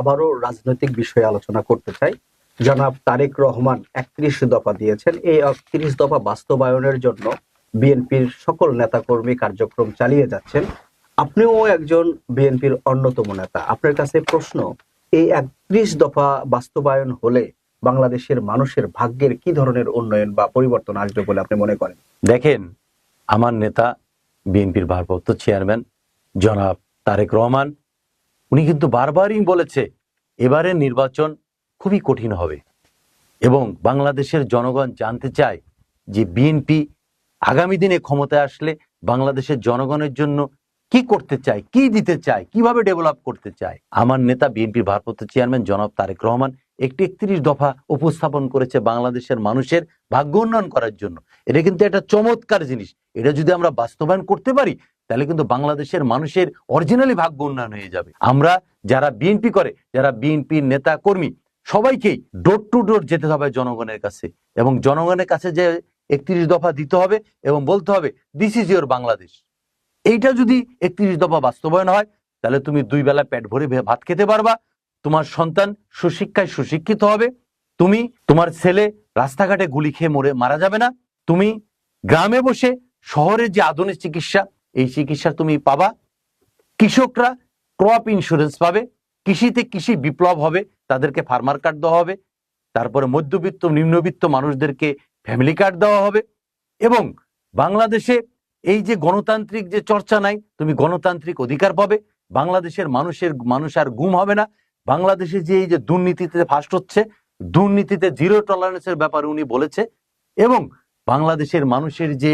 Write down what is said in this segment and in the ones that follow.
আবারও রাজনৈতিক বিষয়ে আলোচনা করতে চাই। জনাব তারেক রহমান ৩১ দফা দিয়েছেন। এই ৩১ দফা বাস্তবায়নের জন্য বিএনপির সকল নেতাকর্মী কার্যক্রম চালিয়ে যাচ্ছেন। আপনিও একজন বিএনপির অন্যতম নেতা। আপনার কাছে প্রশ্ন, এই ৩১ দফা বাস্তবায়ন হলে বাংলাদেশের মানুষের ভাগ্যের কি ধরনের উন্নয়ন বা পরিবর্তন আসবে বলে আপনি মনে করেন? দেখেন, আমার নেতা বিএনপির ভারপ্রাপ্ত চেয়ারম্যান জনাব তারেক রহমান, উনি কিন্তু বারবারই বলেছে এবারের নির্বাচন খুবই কঠিন হবে এবং বাংলাদেশের জনগণ জানতে চায় যে বিএনপি আগামী দিনে ক্ষমতায় আসলে বাংলাদেশের জনগণের জন্য কি করতে চায়, কি দিতে চায়, কিভাবে ডেভেলপ করতে চায়। আমার নেতা বিএনপির ভারপ্রাপ্ত চেয়ারম্যান জনাব তারেক রহমান একটি ৩১ দফা উপস্থাপন করেছে বাংলাদেশের মানুষের ভাগ্য উন্নয়ন করার জন্য। এটা কিন্তু একটা চমৎকার জিনিস। এটা যদি আমরা বাস্তবায়ন করতে পারি তাহলে কিন্তু বাংলাদেশের মানুষের অরিজিনালি ভাগ্য উন্নয়ন হয়ে যাবে। আমরা যারা বিএনপি করে, যারা বিএনপির নেতা কর্মী, সবাইকেই ডোর টু ডোর যেতে হবে জনগণের কাছে এবং জনগণের কাছে যে ৩১ দফা দিতে হবে এবং বলতে হবে দিস ইজ ইয়োর বাংলাদেশ। এইটা যদি ৩১ দফা বাস্তবায়ন হয় তাহলে তুমি ২ বেলা পেট ভরে ভাত খেতে পারবা, তোমার সন্তান সুশিক্ষায় সুশিক্ষিত হবে, তুমি তোমার ছেলে রাস্তাঘাটে গুলি খেয়ে মারা যাবে না, তুমি গ্রামে বসে শহরের যে আধুনিক চিকিৎসা, এই চিকিৎসা তুমি পাবা, কৃষকরা ক্রপ ইন্স্যুরেন্স পাবে, কৃষিতে কৃষি বিপ্লব হবে, তাদেরকে ফার্মার কার্ড দেওয়া হবে, তারপরে মধ্যবিত্ত নিম্নবিত্ত মানুষদেরকে ফ্যামিলি কার্ড দেওয়া হবে এবং বাংলাদেশে এই যে গণতান্ত্রিক যে চর্চা নাই, তুমি গণতান্ত্রিক অধিকার পাবে, বাংলাদেশের মানুষ আর গুম হবে না, বাংলাদেশে যে এই যে দুর্নীতিতে ফাঁসট হচ্ছে, দুর্নীতিতে জিরো টলারেন্সের ব্যাপারে উনি বলেছে এবং বাংলাদেশের মানুষের যে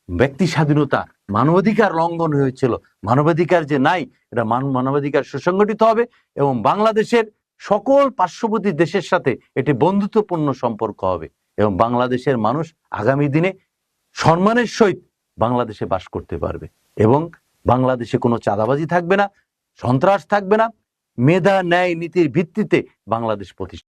ব্যক্তি স্বাধীনতা, মানবাধিকার লঙ্ঘন হয়েছিল, মানবাধিকার যে নাই, এটা মানবাধিকার সুসংগঠিত হবে এবং বাংলাদেশের সকল পার্শ্ববর্তী দেশের সাথে এটি বন্ধুত্বপূর্ণ সম্পর্ক হবে এবং বাংলাদেশের মানুষ আগামী দিনে সম্মানের সহিত বাংলাদেশে বাস করতে পারবে এবং বাংলাদেশে কোনো চাঁদাবাজি থাকবে না, সন্ত্রাস থাকবে না, মেধা ন্যায় নীতির ভিত্তিতে বাংলাদেশ প্রতিষ্ঠা।